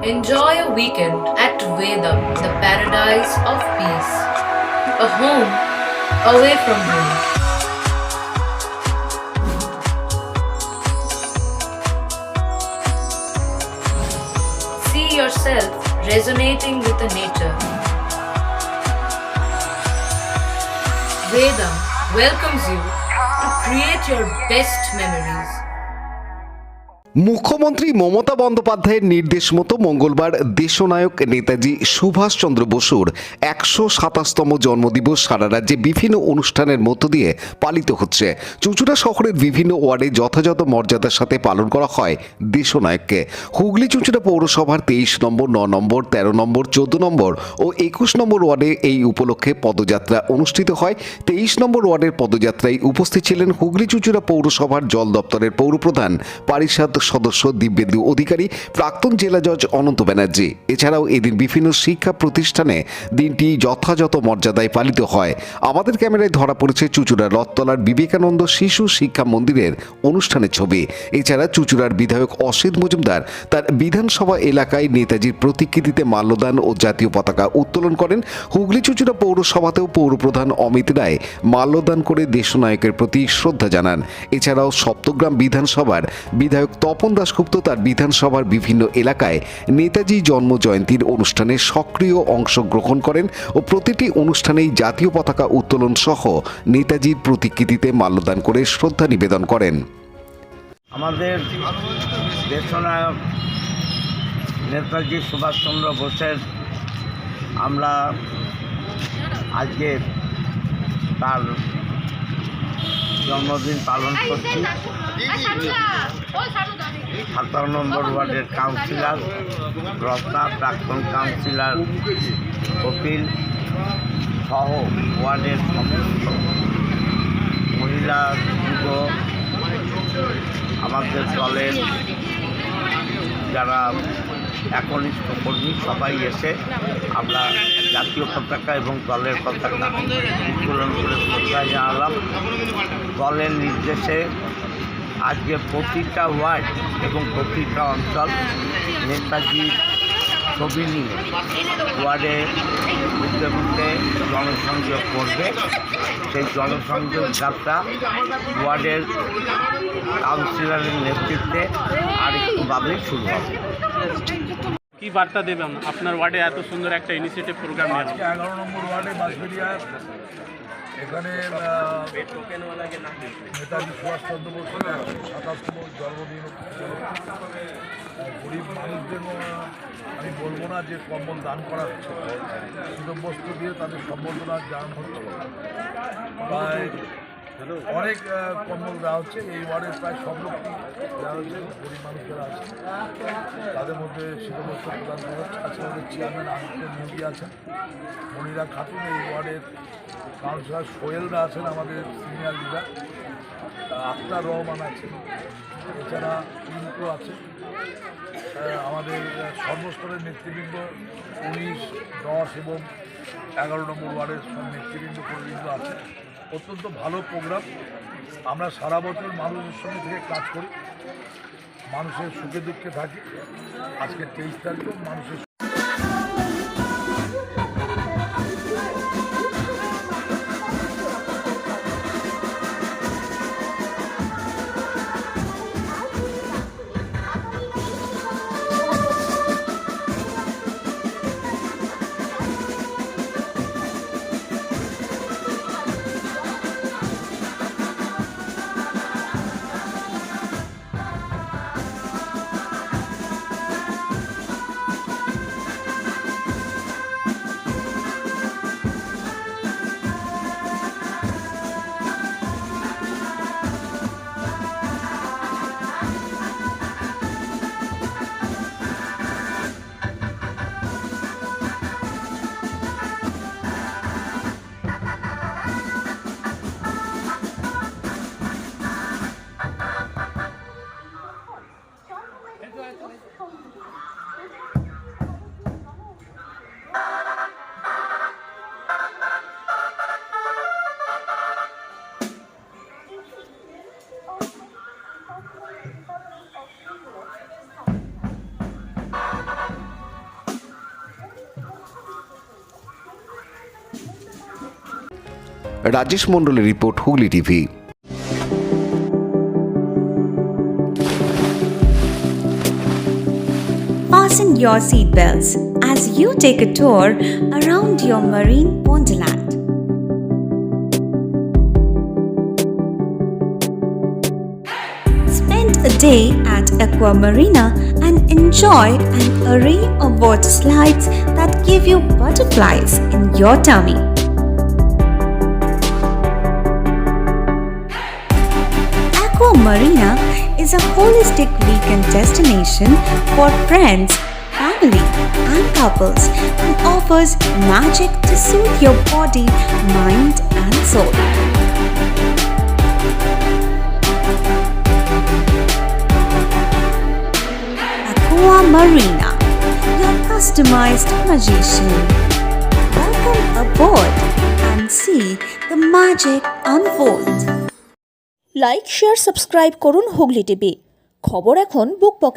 Enjoy a weekend at Vedam, the paradise of peace. A home away from home. See yourself resonating with the nature. Vedam welcomes you to create your best memories. মুখ্যমন্ত্রী মমতা বন্দ্যোপাধ্যায়ের নির্দেশ মতো মঙ্গলবার দেশনায়ক নেতাজি সুভাষচন্দ্র বসুর ১২৭তম জন্মদিবস সারা রাজ্যে বিভিন্ন অনুষ্ঠানের মধ্য দিয়ে পালিত হচ্ছে। চুঁচুড়া শহরের বিভিন্ন ওয়ার্ডে যথাযথ মর্যাদার সাথে পালন করা হয় দেশনায়ককে। হুগলি চুঁচুড়া পৌরসভার ২৩ নম্বর, ৯ নম্বর, ১৩ নম্বর, ১৪ নম্বর ও ২১ নম্বর ওয়ার্ডে এই উপলক্ষে পদযাত্রা অনুষ্ঠিত হয়। ২৩ নম্বর ওয়ার্ডের পদযাত্রায় উপস্থিত ছিলেন হুগলি চুঁচুড়া পৌরসভার জল দপ্তরের পৌরপ্রধান পারিষদ সদস্য দিব্যেন্দু অধিকারী, প্রাক্তন জেলা জজ অনন্ত ব্যানার্জি। এছাড়াও এদিন বিভিন্ন শিক্ষা প্রতিষ্ঠানে দিনটি যথাযথ মর্যাদায় পালিত হয়। আমাদের ক্যামেরায় ধরা পড়েছে চুঁচুড়ার রথতলার বিবেকানন্দ শিশু শিক্ষা মন্দিরের অনুষ্ঠানের ছবি। এছাড়া চুঁচুড়ার বিধায়ক অসিত মজুমদার তার বিধানসভা এলাকায় নেতাজির প্রতিকৃতিতে মাল্যদান ও জাতীয় পতাকা উত্তোলন করেন। হুগলি চুঁচুড়া পৌরসভাতেও পৌরপ্রধান অমিত রায় মাল্যদান করে দেশনায়কের প্রতি শ্রদ্ধা জানান। এছাড়াও সপ্তগ্রাম বিধানসভার বিধায়ক তপন দাশগুপ্ত তার বিধানসভার বিভিন্ন এলাকায় নেতাজি জন্ম জয়ন্তীর অনুষ্ঠানে সক্রিয় অংশগ্রহণ করেন ও প্রতিটি অনুষ্ঠানেই জাতীয় পতাকা উত্তোলন সহ নেতাজির প্রতিকৃতিতে মাল্যদান করে শ্রদ্ধা নিবেদন করেন। আমাদের দেশনায়ক নেতাজি সুভাষচন্দ্র বোসের আমরা আজকে তার জন্মদিন পালন করছি। ১৭ নম্বর ওয়ার্ডের কাউন্সিলর রত্না, প্রাক্তন কাউন্সিলর কপিল সহ ওয়ার্ডের সমস্ত মহিলা, যুব, আমাদের দলের যারা একনিষ্ঠ কর্মী সবাই এসে আমরা জাতীয় পতাকা এবং দলের পতাকা উত্তোলন করে শ্রদ্ধা জানালাম। দলের নির্দেশে আজকে প্রতিটা ওয়ার্ড এবং প্রতিটা অঞ্চল নেতাজির ছবি নিয়ে ওয়ার্ডে বুঝতে বুঝতে জনসংযোগ করবে। সেই জনসংযোগ যাত্রা ওয়ার্ডের কাউন্সিলরের নেতৃত্বে আরেকটু ভাবেই শুরু হবে। কি বার্তা দেবেন আপনার ওয়ার্ডে এত সুন্দর একটা ইনিশিয়েটিভ প্রোগ্রাম নিয়ে? আজকে ১১ নম্বর ওয়ার্ডে বাঁশবেড়িয়া এখানে নেতাজি সুভাষচন্দ্র বসুর ২৭তম জন্মদিন। গরিব মানুষদের আমি বলবো না যে কম্বল দান করা হচ্ছে, শীতবস্ত্র দিয়ে তাদের সম্বর্ধনা জানানো হচ্ছে। প্রায় অনেক কম্বল দেওয়া হচ্ছে। এই ওয়ার্ডের প্রায় সব লোকই দেওয়া হচ্ছে। গরিব মানুষ যারা আছে তাদের মধ্যে শীতবস্ত্র প্রদান করা হচ্ছে। আজকে আমাদের চেয়ারম্যান আদিত্য মোদী আছেন, মনিরা খাতুন, এই ওয়ার্ডের কাউন্সিলর সোহেলরা আছেন, আমাদের সিনিয়র লিডার আখতার রহমান আছেন, এছাড়া পিন্টু আছে, আমাদের সর্বস্তরের নেতৃবৃন্দ ১৯, ১০ এবং ১১ নম্বর ওয়ার্ডের সব নেতৃবৃন্দ কর্মীবৃন্দ আছে। অত্যন্ত ভালো প্রোগ্রাম। আমরা সারা বছর মানুষের সঙ্গে থেকে কাজ করি, মানুষের সুখে দুঃখে থাকি। আজকে ২৩ তারিখেও মানুষের রাজেশ মণ্ডলের report, Hooghly TV. Fasten your seatbelts as you take a tour around your marine wonderland. Spend a day at Aqua Marina and enjoy an array of water slides that give you butterflies in your tummy. Aqua Marina is a holistic weekend destination for friends, family, and couples and offers magic to soothe your body, mind, and soul. Aqua Marina, your customized magician. Welcome aboard and see the magic unfold. Like share subscribe করুন Hooghly TV. খবর এখন বুক পকেটে।